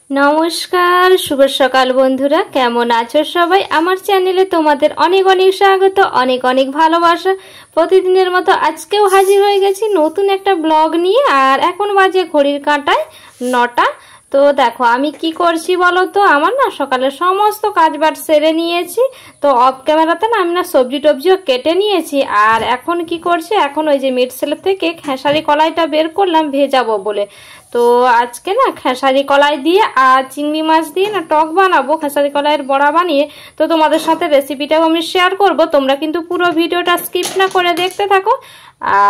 নমস্কার, শুভ সকাল বন্ধুরা। কেমন আছো সবাই? আমার চ্যানেলে তোমাদের অনেক অনেক স্বাগত, অনেক অনেক ভালোবাসা। প্রতিদিনের মতো আজকেও হাজির হয়ে গেছি নতুন একটা ব্লগ নিয়ে। আর এখন বাজে ঘড়ির কাঁটায় 9টা। তো দেখো আমি কি করছি বলো তো। আমার না সকালে সমস্ত কাজবাজ সেরে নিয়েছি। তো অফ ক্যামেরাতে না আমি না সবজি টবজিও কেটে নিয়েছি। আর এখন কি করছি, এখন ওই যে মিট সেলের থেকে খেসারি কলাইটা বের করলাম ভেজাবো বলে। তো আজকে না খেসারি কলাই দিয়ে আর চিংড়ি মাছ দিয়ে না টক বানাবো, খেসারি কলাইয়ের বড়া বানিয়ে। তো তোমাদের সাথে রেসিপিটাও আমি শেয়ার করব, তোমরা কিন্তু পুরো ভিডিওটা স্কিপ না করে দেখতে থাকো।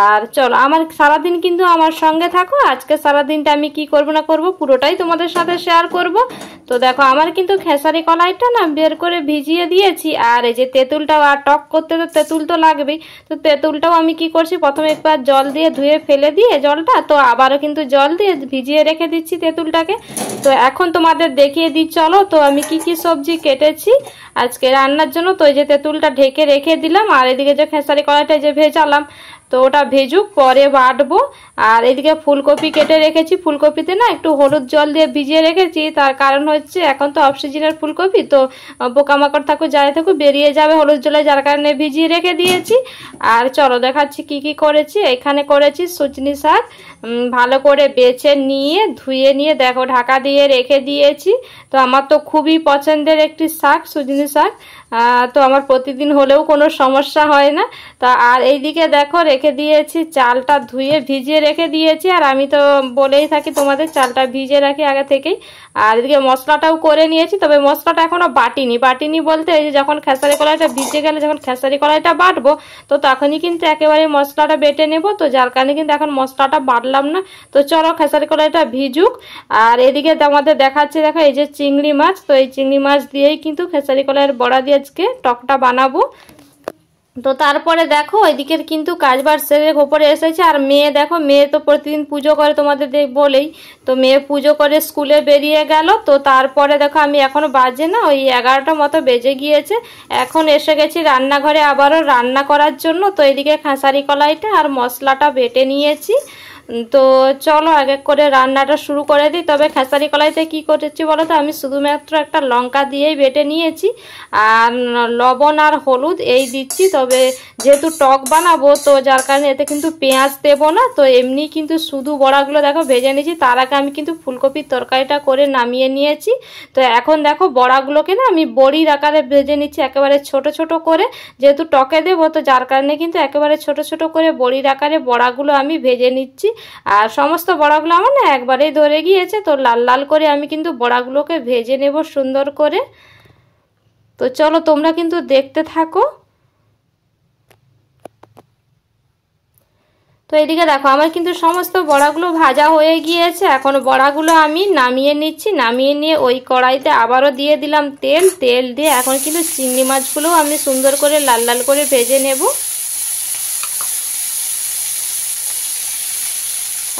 আর চলো আমার সারাদিন কিন্তু আমার সঙ্গে থাকো। আজকে সারাদিনটা আমি কি করব না করব পুরোটাই তোমাদের সাথে শেয়ার করব। তো দেখো আমার কিন্তু খেসারি কলাইটা না বের করে ভিজিয়ে দিয়েছি। আর এই যে তেঁতুলটাও, আর টক করতে তো তেঁতুল তো লাগবেই। তো তেঁতুলটাও আমি কি করছি, প্রথমে একবার জল দিয়ে ধুয়ে ফেলে দিয়ে জলটা, তো আবারও কিন্তু জল দিয়ে ভিজিয়ে রেখে দিচ্ছি তেঁতুলটাকে। তো এখন তোমাদের দেখিয়ে দিই চলো। তো আমি কি কি সবজি কেটেছি আজকে রান্নার জন্য। তো এই যে তেঁতুলটা ঢেকে রেখে দিলাম। আর এদিকে যে খেসারি কলাইটা যে ভেজালাম, তো ওটা ভেজুক, পরে বাটবো। আর এদিকে ফুলকপি কেটে রেখেছি। ফুলকপিতে না একটু হলুদ জল দিয়ে ভিজিয়ে রেখেছি, তার কারণ হচ্ছে এখন তো অফ সিজনের ফুলকপি, তো পোকামাকড় থাকুক যাই থাকুক বেরিয়ে যাবে হলুদ জলে, যার কারণে ভিজিয়ে রেখে দিয়েছি। আর চলো দেখাচ্ছি কি কি করেছি। এখানে করেছি সজনি শাক, ভালো করে বেছে নিয়ে ধুয়ে নিয়ে দেখো ঢাকা দিয়ে রেখে দিয়েছি। তো আমার তো খুবই পছন্দের একটি শাক সজনি শাক। তো আমার প্রতিদিন হলেও কোনো সমস্যা হয় না। তা আর এইদিকে দেখো রেখে দিয়েছি চালটা ধুয়ে ভিজিয়ে রেখে দিয়েছি। আর আমি তো বলেই থাকি তোমাদের চালটা ভিজিয়ে রাখি আগে থেকেই। আর এদিকে মশলাটাও করে নিয়েছি, তবে মশলাটা এখনো বাটিনি বলতে এই যে যখন খেসারি কলাইটা ভিজে গেলে যখন খেসারি কলাইটা বাটবো, তো তখনই কিন্তু একেবারে মশলাটা বেটে নেব। তো যার কারণে কিন্তু এখন মশলাটা বাটলাম না। তো চলো খেসারি কলাইটা ভিজুক। আর এদিকে আমাদের দেখাচ্ছে দেখো এই যে চিংড়ি মাছ, তো এই চিংড়ি মাছ দিয়েই কিন্তু খেসারি কলাইয়ের বড়া দিয়ে আজকে টকটা বানাবো। তো তারপরে দেখো ওইদিকের কিন্তু কাজবার সেরে ওপরে এসেছে। আর মেয়ে দেখো, মেয়ে তো প্রতিদিন পুজো করে তোমাদের বলেই, তো মেয়ে পুজো করে স্কুলে বেরিয়ে গেল। তো তারপরে দেখো আমি এখনো বাজে না ওই 11টা মতো বেজে গিয়েছে। এখন এসে গেছি রান্নাঘরে আবারও রান্না করার জন্য। তো এদিকে খেসারি কলাইটা আর মশলাটা বেটে নিয়েছি। তো চলো এক এক করে রান্নাটা শুরু করে দিই। তবে খেসারি কলাইতে কি করেছি বলো তো, আমি শুধুমাত্র একটা লঙ্কা দিয়েই বেটে নিয়েছি, আর লবণ আর হলুদ এই দিচ্ছি। তবে যেহেতু টক বানাবো, তো যার কারণে এতে কিন্তু পেঁয়াজ দেবো না। তো এমনি কিন্তু শুধু বড়াগুলো দেখো ভেজে নিয়েছি। তার আগে আমি কিন্তু ফুলকপির তরকারিটা করে নামিয়ে নিয়েছি। তো এখন দেখো বড়াগুলোকে না আমি বড়ির আকারে ভেজে নিচ্ছি, একেবারে ছোট ছোট করে, যেহেতু টকে দেবো। তো যার কারণে কিন্তু একেবারে ছোট ছোট করে বড়ির আকারে বড়াগুলো আমি ভেজে নিচ্ছি। আর সমস্ত বড়াগুলো আমার না একবারেই ধরে গিয়েছে। তো লাল লাল করে আমি কিন্তু বড়াগুলোকে ভেজে নেব সুন্দর করে। তো চলো তোমরা কিন্তু দেখতে থাকো। তো এদিকে দেখো আমার কিন্তু সমস্ত বড়াগুলো ভাজা হয়ে গিয়েছে। এখন বড়াগুলো আমি নামিয়ে নিচ্ছি। নামিয়ে নিয়ে ওই কড়াইতে আবারও দিয়ে দিলাম তেল। তেল দিয়ে এখন কিন্তু চিংড়ি মাছগুলো আমি সুন্দর করে লাল লাল করে ভেজে নেব।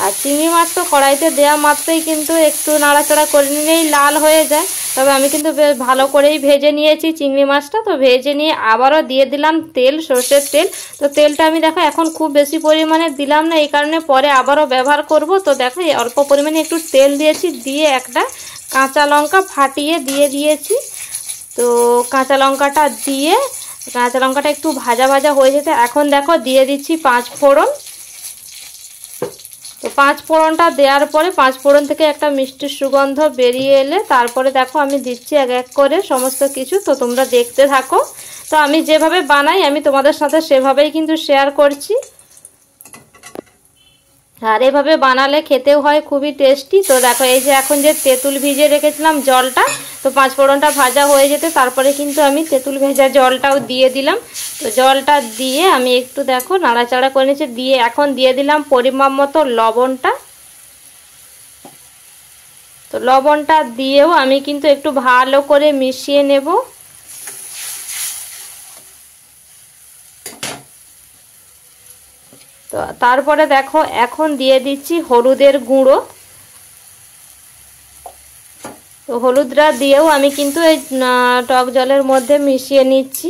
আর চিংড়ি মাছ তো কড়াইতে দেওয়া মাত্রই কিন্তু একটু নাড়াচাড়া করে নিলেই লাল হয়ে যায়। তবে আমি কিন্তু বেশ ভালো করেই ভেজে নিয়েছি চিংড়ি মাছটা। তো ভেজে নিয়ে আবারও দিয়ে দিলাম তেল, সর্ষের তেল। তো তেলটা আমি দেখো এখন খুব বেশি পরিমাণে দিলাম না, এই কারণে পরে আবারও ব্যবহার করব। তো দেখো অল্প পরিমাণে একটু তেল দিয়েছি, দিয়ে একটা কাঁচা লঙ্কা ফাটিয়ে দিয়ে দিয়েছি। তো কাঁচা লঙ্কাটা দিয়ে কাঁচা লঙ্কাটা একটু ভাজা ভাজা হয়ে যেতে এখন দেখো দিয়ে দিচ্ছি 5 ফোড়ন। তো 5 ফোড়নটা দেওয়ার পরে 5 ফোড়ন থেকে একটা মিষ্টি সুগন্ধ বেরিয়ে এলে তারপরে দেখো আমি দিচ্ছি এক এক করে সমস্ত কিছু। তো তোমরা দেখতে থাকো। তো আমি যেভাবে বানাই আমি তোমাদের সাথে সেভাবেই কিন্তু শেয়ার করছি। আর এভাবে বানালে খেতেও হয় খুবই টেস্টি। তো দেখো এই যে এখন যে তেঁতুল ভিজিয়ে রেখেছিলাম জলটা, তো 5 ফোড়নটা ভাজা হয়ে যেতে তারপরে কিন্তু আমি তেঁতুল ভেজা জলটাও দিয়ে দিলাম। তো জলটা দিয়ে আমি একটু দেখো নাড়াচাড়া করে নিয়েছি। দিয়ে এখন দিয়ে দিলাম পরিমাণ মতো লবণটা। তো লবণটা দিয়েও আমি কিন্তু একটু ভালো করে মিশিয়ে নেব। তো তারপরে দেখো এখন দিয়ে দিচ্ছি হলুদের গুঁড়ো। তো হলুদটা দিয়েও আমি কিন্তু এই টক জলের মধ্যে মিশিয়ে নিচ্ছি।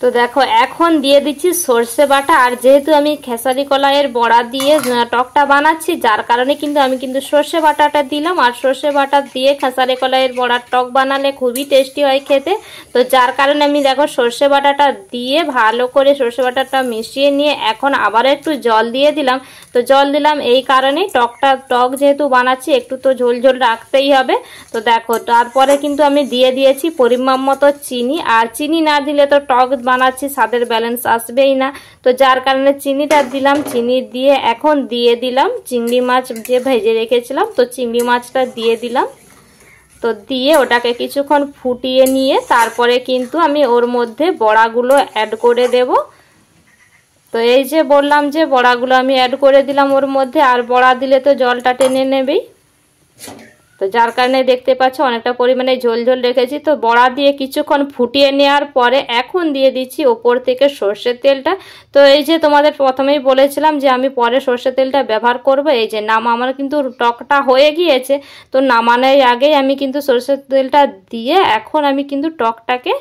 তো তো দেখো এখন দিয়ে দিচ্ছি সর্ষে বাটা। আর যেহেতু আমি খেসারি কলাইয়ের বড়া দিয়ে টকটা বানাচ্ছি, যার কারণে কিন্তু আমি সর্ষে বাটাটা দিলাম। আর সর্ষে বাটা দিয়ে খেসারি কলাইয়ের বড়ার টক বানালে খুবই টেস্টি হয় খেতে। তো যার কারণে আমি দেখো সর্ষে বাটাটা দিয়ে ভালো করে সর্ষে বাটাটা মিশিয়ে নিয়ে এখন আবার একটু জল দিয়ে দিলাম। তো জল দিলাম এই কারণে টক যেহেতু বানাচ্ছি একটু তো ঝোল ঝোল রাখতেই হবে। তো দেখো তারপরে কিন্তু আমি দিয়ে দিয়েছি পরিমাণ মতো চিনি। আর চিনি না দিলে তো টক বানাচ্ছি স্বাদের ব্যালেন্স আসবেই না। তো যার কারণে চিনিটা দিলাম। চিনি দিয়ে এখন দিয়ে দিলাম চিংড়ি মাছ যে ভেজে রেখেছিলাম, তো চিংড়ি মাছটা দিয়ে দিলাম। তো দিয়ে ওটাকে কিছুক্ষণ ফুটিয়ে নিয়ে তারপরে কিন্তু আমি ওর মধ্যে বড়াগুলো অ্যাড করে দেব। তো এই যে বললাম যে বড়াগুলো আমি অ্যাড করে দিলাম ওর মধ্যে। আর বড়া দিলে তো জলটা টেনে নেবেই, তো যার কারণে দেখতে পাচ্ছ অনেকটা পরিমাণে ঝোল ঝোল রেখেছি। তো বড়া দিয়ে কিছুক্ষণ ফুটিয়ে নেওয়ার পরে এখন দিয়ে দিচ্ছি ওপর থেকে সর্ষের তেলটা। তো এই যে তোমাদের প্রথমেই বলেছিলাম যে আমি পরে সর্ষের তেলটা ব্যবহার করব। এই যে আমার কিন্তু টকটা হয়ে গিয়েছে, তো নামানোর আগেই আমি কিন্তু সর্ষের তেলটা দিয়ে এখন আমি কিন্তু টকটাকে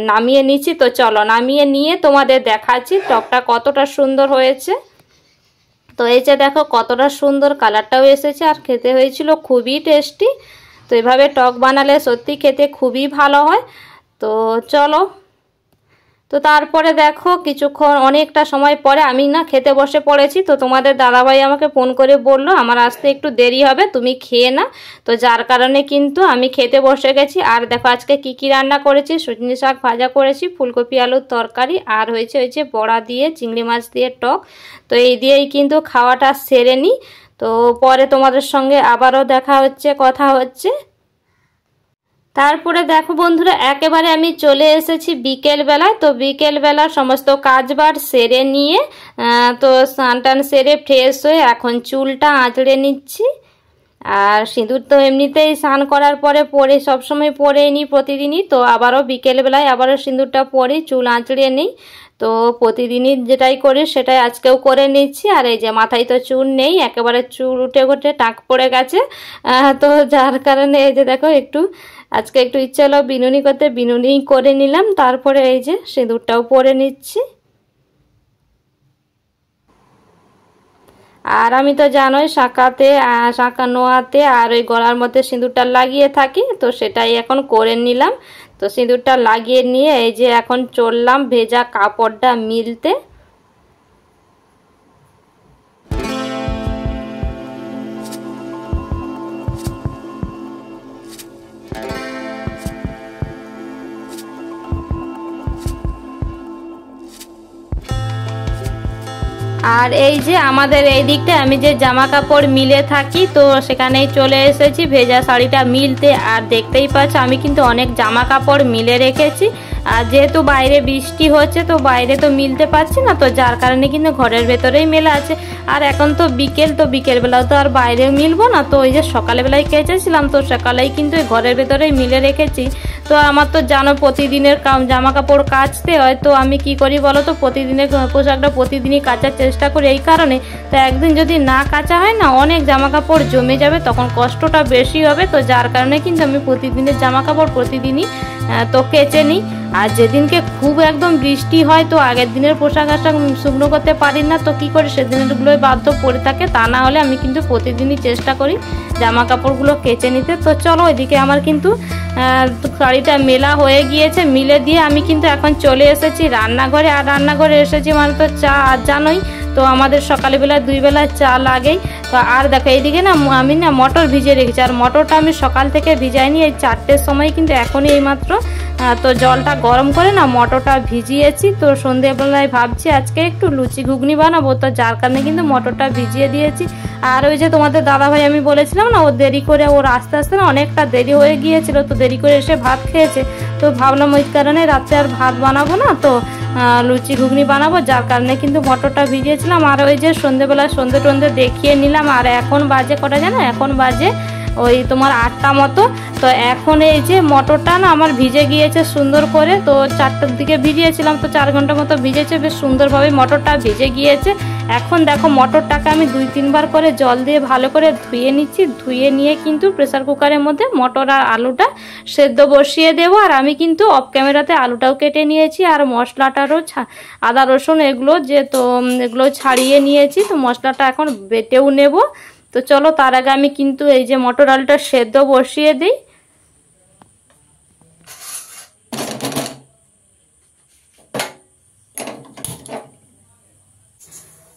নামিয়ে নিচ্ছি। তো চলো নামিয়ে নিয়ে তোমাদের দেখাচ্ছি টকটা কতটা সুন্দর হয়েছে। তো এই যে দেখো কতটা সুন্দর কালারটাও এসেছে আর খেতে হয়েছিল খুবই টেস্টি। তো এভাবে টক বানালে সত্যি খেতে খুবই ভালো হয়। তো চলো, তো তারপরে দেখো কিছুক্ষণ অনেকটা সময় পরে আমি খেতে বসে পড়েছি। তো তোমাদের দাদাভাই আমাকে ফোন করে বললো আমার আসতে একটু দেরি হবে, তুমি খেয়ে না। তো যার কারণে কিন্তু আমি খেতে বসে গেছি। আর দেখো আজকে কি রান্না করেছি, সজনে শাক ভাজা করেছি, ফুলকপি আলুর তরকারি, আর হয়েছে বড়া দিয়ে চিংড়ি মাছ দিয়ে টক। তো এই দিয়েই কিন্তু খাওয়াটা সেরে নিই। তো পরে তোমাদের সঙ্গে আবারও দেখা হচ্ছে, কথা হচ্ছে। তারপরে দেখো বন্ধুরা একেবারে আমি চলে এসেছি বিকেল বেলায়। তো বিকেল বেলা সমস্ত কাজবাজ সেরে নিয়ে তো স্নান টান সেরে ফ্রেশ হয়ে এখন চুলটা আঁচড়ে নিচ্ছি। আর সিঁদুর তো এমনিতেই স্নান করার পরে পরে সবসময় পরে নিই প্রতিদিনই। তো আবারও বিকেলবেলায় আবারও সিঁদুরটা পরে চুল আঁচড়ে নিই। তো প্রতিদিনই যেটাই করি সেটাই আজকেও করে নিচ্ছি। আর এই যে মাথায় তো চুল নেই, একেবারে চুল উঠে উঠে টাক পড়ে গেছে। তো যার কারণে এই যে দেখো আজকে একটু ইচ্ছে হলো বিনুনি করতে, বিনুনি করে নিলাম। তারপরে এই যে সিঁদুরটাও পরে নিচ্ছি। আর আমি তো জানোই শাঁখা নোয়াতে আর ওই গলার মধ্যে সিঁদুরটা লাগিয়ে থাকি, তো সেটাই এখন করে নিলাম। তো সিঁদুরটা লাগিয়ে নিয়ে এই যে এখন চললাম ভেজা কাপড়টা মিলতে। আর এই যে আমাদের এই দিকটা আমি যে জামা কাপড় মিলে থাকি, তো সেখানেই চলে এসেছি ভেজা শাড়িটা মিলতে। আর দেখতেই পাচ্ছ আমি কিন্তু অনেক জামা কাপড় মিলে রেখেছি। আর যেহেতু বাইরে বৃষ্টি হচ্ছে তো বাইরে তো মিলতে পারছি না, তো যার কারণে কিন্তু ঘরের ভেতরেই মেলা আছে। আর এখন তো বিকেলবেলাও তো আর বাইরেও মিলবো না। তো ওই যে সকালবেলায় কেচেছিলাম, তো সকালেই কিন্তু ঘরের ভেতরেই মিলে রেখেছি। তো আমার তো জানো প্রতিদিনের জামা কাপড় কাচতে হয়। তো আমি কি করি বলো তো, প্রতিদিনের পোশাকটা প্রতিদিনই কাচার চেষ্টা করি এই কারণে। তো একদিন যদি না কাচা হয় না, অনেক জামা কাপড় জমে যাবে, তখন কষ্টটা বেশি হবে। তো যার কারণে কিন্তু আমি প্রতিদিনের জামা কাপড় প্রতিদিনই তো কেচে নিই। আর যেদিনকে খুব একদম বৃষ্টি হয় তো আগের দিনের পোশাক আশাক শুকনো করতে পারি না, তো কি করি সেদিনগুলোই বাধ্য পড়ে থাকে। তা না হলে আমি কিন্তু প্রতিদিনই চেষ্টা করি জামা কাপড়গুলো কেচে নিতে। তো চলো এদিকে আমার কিন্তু শাড়িটা মেলা হয়ে গিয়েছে, মিলে দিয়ে আমি কিন্তু এখন চলে এসেছি রান্নাঘরে। আর রান্নাঘরে এসেছি মানে তো চা, আর জানোই তো আমাদের সকালবেলা 2 বেলা চা লাগেই। তো আর দেখো এইদিকে আমি মটর ভিজিয়ে রেখেছি। আর মটরটা আমি সকাল থেকে ভিজাইনি, এই 4টের সময় কিন্তু এখনই এইমাত্র তো জলটা গরম করে মটরটা ভিজিয়েছি। তো সন্ধ্যেবেলায় ভাবছি আজকে একটু লুচি ঘুগনি বানাবো, তো যার কারণে কিন্তু মটরটা ভিজিয়ে দিয়েছি। আর ওই যে তোমাদের দাদাভাই আমি বলেছিলাম না, ও দেরি করে ওর আস্তে আস্তে অনেকটা দেরি হয়ে গিয়েছিল, তো দেরি করে এসে ভাত খেয়েছে। তো ভাবলাম ওই কারণে রাত্রে আর ভাত বানাবো না, তো লুচি ঘুগনি বানাবো, যার কারণে কিন্তু মটরটা ভিজিয়েছিলাম। আর ওই যে সন্ধ্যেবেলায় সন্ধ্যে দেখিয়ে নিলাম। আর এখন বাজে কটা জানো, এখন বাজে ওই তোমার 8টা মতো। তো এখন এই যে মটরটা আমার ভিজে গিয়েছে সুন্দর করে। তো 4টার দিকে ভিজিয়েছিলাম, তো 4 ঘন্টা মতো ভিজেছে, বেশ সুন্দরভাবে মটরটা ভিজে গিয়েছে। এখন দেখো মটরটাকে আমি 2-3 বার করে জল দিয়ে ভালো করে ধুয়ে নিচ্ছি। ধুয়ে নিয়ে কিন্তু প্রেসার কুকারের মধ্যে মটর আর আলুটা সেদ্ধ বসিয়ে দেবো। আর আমি কিন্তু অফ ক্যামেরাতে আলুটাও কেটে নিয়েছি আর মশলাটারও আদা রসুন এগুলো এগুলো ছাড়িয়ে নিয়েছি। তো মশলাটা এখন বেটেও নেব। তো চলো তার আগে আমি কিন্তু এই যে মটর আলুটা সেদ্ধ বসিয়ে দিই।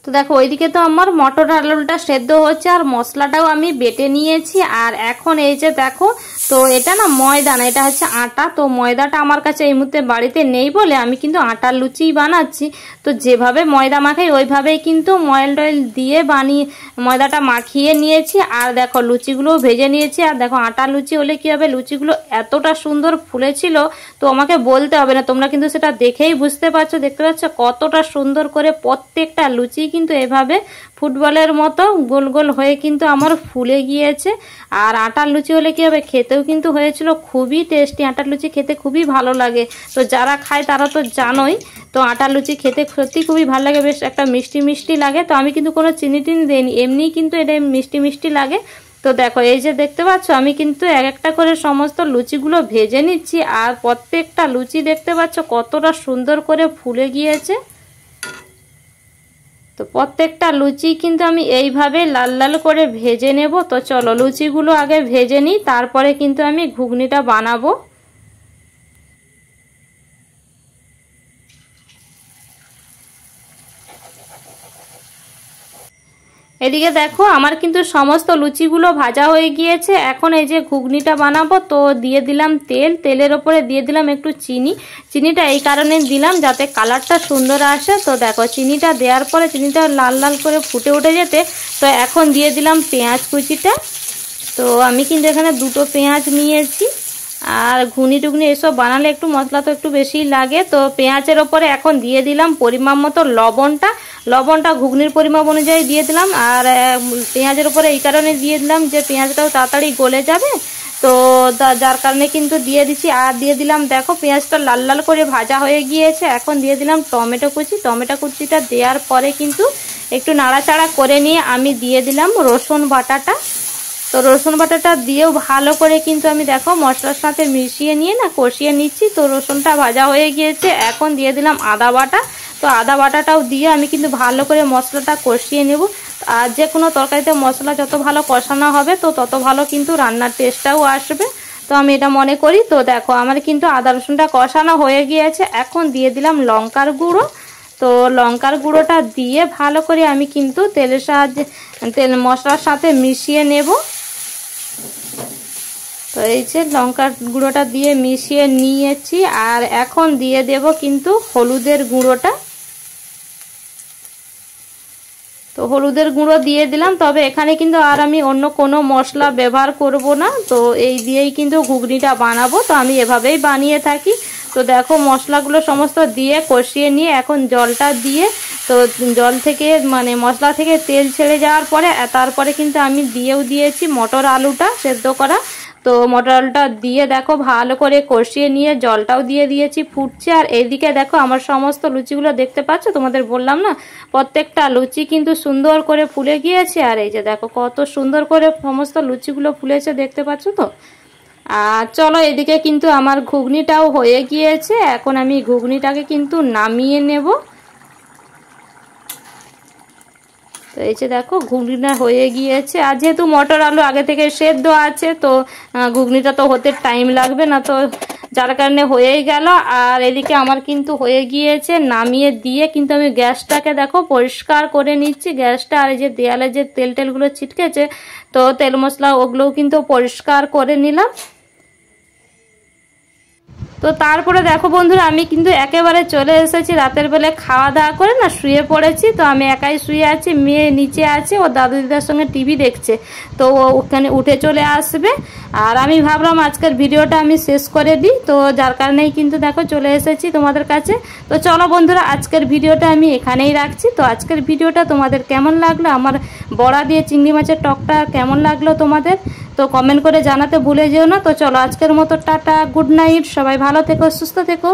তো দেখো ওইদিকে তো আমার মটর আলুটা সেদ্ধ হচ্ছে আর মশলাটাও আমি বেটে নিয়েছি। আর এখন এই যে দেখো, তো এটা না ময়দা না, এটা হচ্ছে আটা। তো ময়দাটা আমার কাছে এই মুহূর্তে বাড়িতে নেই বলে আমি কিন্তু আটার লুচি বানাচ্ছি। তো যেভাবে ময়দা মাখাই ওইভাবেই কিন্তু ময়েল টয়েল দিয়ে ময়দাটা মাখিয়ে নিয়েছি। আর দেখো লুচিগুলোও ভেজে নিয়েছি। আর দেখো আটার লুচি হলে কি হবে, লুচিগুলো এতটা সুন্দর ফুলেছিল তো আমাকে বলতে হবে না, তোমরা কিন্তু সেটা দেখেই বুঝতে পারছো। দেখতে পাচ্ছ কতটা সুন্দর করে প্রত্যেকটা লুচি কিন্তু এভাবে ফুটবলের মতো গোল গোল হয়ে কিন্তু আমার ফুলে গিয়েছে। আর আটার লুচি হলে কি হবে, খেতেও কিন্তু হয়েছিল খুবই টেস্টি। আটার লুচি খেতে খুবই ভালো লাগে। তো যারা খায় তারা তো জানোই। তো আটার লুচি খেতে সত্যি খুবই ভালো লাগে, বেশ একটা মিষ্টি মিষ্টি লাগে। তো আমি কিন্তু কোনো চিনি টিনি দিইনি, এমনিই কিন্তু এটা মিষ্টি মিষ্টি লাগে। তো দেখো এই যে দেখতে পাচ্ছ আমি কিন্তু এক একটা করে সমস্ত লুচিগুলো ভেজে নিচ্ছি। আর প্রত্যেকটা লুচি দেখতে পাচ্ছ কতটা সুন্দর করে ফুলে গিয়েছে। তো প্রত্যেকটা লুচি কিন্তু আমি এইভাবে লাল লাল করে ভেজে নেব। তো চলো লুচিগুলো আগে ভেজে নিই, তারপরে কিন্তু আমি ঘুগনিটা বানাবো। এদিকে দেখো আমার কিন্তু সমস্ত লুচিগুলো ভাজা হয়ে গিয়েছে। এখন এই যে ঘুগনিটা বানাবো, তো দিয়ে দিলাম তেল, তেলের ওপরে দিয়ে দিলাম একটু চিনি। চিনিটা এই কারণে দিলাম যাতে কালারটা সুন্দর আসে। তো দেখো চিনিটা দেওয়ার পরে চিনিটা লাল লাল করে ফুটে উঠে যেতে, তো এখন দিয়ে দিলাম পেঁয়াজ কুচিটা। তো আমি কিন্তু এখানে 2টো পেঁয়াজ নিয়েছি। আর ঘুগনি টুগনি এসব বানালে একটু মশলা তো একটু বেশি লাগে। তো পেঁয়াজের ওপরে এখন দিয়ে দিলাম পরিমাণ মতো লবণটা ঘুগনির পরিমাপ অনুযায়ী দিয়ে দিলাম। আর পেঁয়াজের উপরে এই কারণে দিয়ে দিলাম যে পেঁয়াজটাও তাড়াতাড়ি গলে যাবে, তো যার কারণে কিন্তু দিয়ে দিচ্ছি। আর দিয়ে দিলাম দেখো পেঁয়াজটা লাল লাল করে ভাজা হয়ে গিয়েছে। এখন দিয়ে দিলাম টমেটো কুচিটা দেওয়ার পরে কিন্তু একটু নাড়াচাড়া করে নিয়ে আমি দিয়ে দিলাম রসুন বাটাটা। তো রসুন বাটাটা দিয়েও ভালো করে কিন্তু আমি দেখো মশলার সাথে মিশিয়ে নিয়ে কষিয়ে নিচ্ছি। তো রসুনটা ভাজা হয়ে গিয়েছে। এখন দিয়ে দিলাম আদা বাটা। তো আদা বাটাটাও দিয়ে আমি কিন্তু ভালো করে মশলাটা কষিয়ে নেব। আর যে কোনো তরকারিতে মশলা যত ভালো কষানো হবে তো তত ভালো কিন্তু রান্নার টেস্টটাও আসবে, তো আমি এটা মনে করি। তো দেখো আমার কিন্তু আদা রসুনটা কষানো হয়ে গিয়েছে। এখন দিয়ে দিলাম লঙ্কার গুঁড়ো। তো লঙ্কার গুঁড়োটা দিয়ে ভালো করে আমি কিন্তু মশলার সাথে মিশিয়ে নেব। তো এই যে লঙ্কার গুঁড়োটা দিয়ে মিশিয়ে নিয়েছি। আর এখন দিয়ে দেব কিন্তু হলুদের গুঁড়োটা। তো হলুদের গুঁড়ো দিয়ে দিলাম, তবে এখানে কিন্তু আর আমি অন্য কোনো মশলা ব্যবহার করব না। তো এই দিয়েই কিন্তু ঘুগনিটা বানাবো। তো আমি এভাবেই বানিয়ে থাকি। তো দেখো মশলাগুলো সমস্ত দিয়ে কষিয়ে নিয়ে এখন জলটা দিয়ে, তো জল থেকে মশলা থেকে তেল ছেড়ে যাওয়ার পরে তারপরে কিন্তু আমি দিয়েও দিয়েছি মটর আলুটা সেদ্ধ করা। তো মটর আলুটা দিয়ে দেখো ভালো করে কষিয়ে নিয়ে জলটাও দিয়ে দিয়েছি, ফুটছে। আর এইদিকে দেখো আমার সমস্ত লুচিগুলো দেখতে পাচ্ছ, তোমাদের বললাম না প্রত্যেকটা লুচি কিন্তু সুন্দর করে ফুলে গিয়েছে। আর এই যে দেখো কত সুন্দর করে সমস্ত লুচিগুলো ফুলেছে, দেখতে পাচ্ছ তো। আর চলো এদিকে কিন্তু আমার ঘুগনিটাও হয়ে গিয়েছে। এখন আমি ঘুগনিটাকে কিন্তু নামিয়ে নেব। তো এই যে দেখো ঘুগনিটা হয়ে গিয়েছে। আর যেহেতু মটর আলু আগে থেকে সেদ্ধ আছে, তো ঘুগনিটা তো হতে টাইম লাগবে না, তো যার কারণে হয়েই গেল। আর এদিকে আমার কিন্তু হয়ে গিয়েছে, নামিয়ে দিয়ে কিন্তু আমি গ্যাসটাকে দেখো পরিষ্কার করে নিচ্ছি গ্যাসটা। আর এই যে দেয়ালে যে তেলগুলো ছিটকেছে, তো তেল মশলা ওগুলোও কিন্তু পরিষ্কার করে নিলাম। তো তারপরে দেখো বন্ধুরা আমি কিন্তু একেবারে চলে এসেছি রাতের বেলা খাওয়া দাওয়া করে শুয়ে পড়েছি। তো আমি একাই শুয়ে আছি, মেয়ে নিচে আছে, ও দাদু দিদার সঙ্গে টিভি দেখছে। তো ও ওখানে উঠে চলে আসবে। আর আমি ভাবলাম আজকের ভিডিওটা আমি শেষ করে দিই, তো যার কারণেই কিন্তু দেখো চলে এসেছি তোমাদের কাছে। তো চলো বন্ধুরা আজকের ভিডিওটা আমি এখানেই রাখছি। তো আজকের ভিডিওটা তোমাদের কেমন লাগলো, আমার বড়া দিয়ে চিংড়ি মাছের টকটা কেমন লাগলো তোমাদের, তো কমেন্ট করে জানাতে ভুলে যেও না। তো চলো আজকের মতো টাটা, গুড নাইট, সবাই ভালো থেকো, সুস্থ থেকো।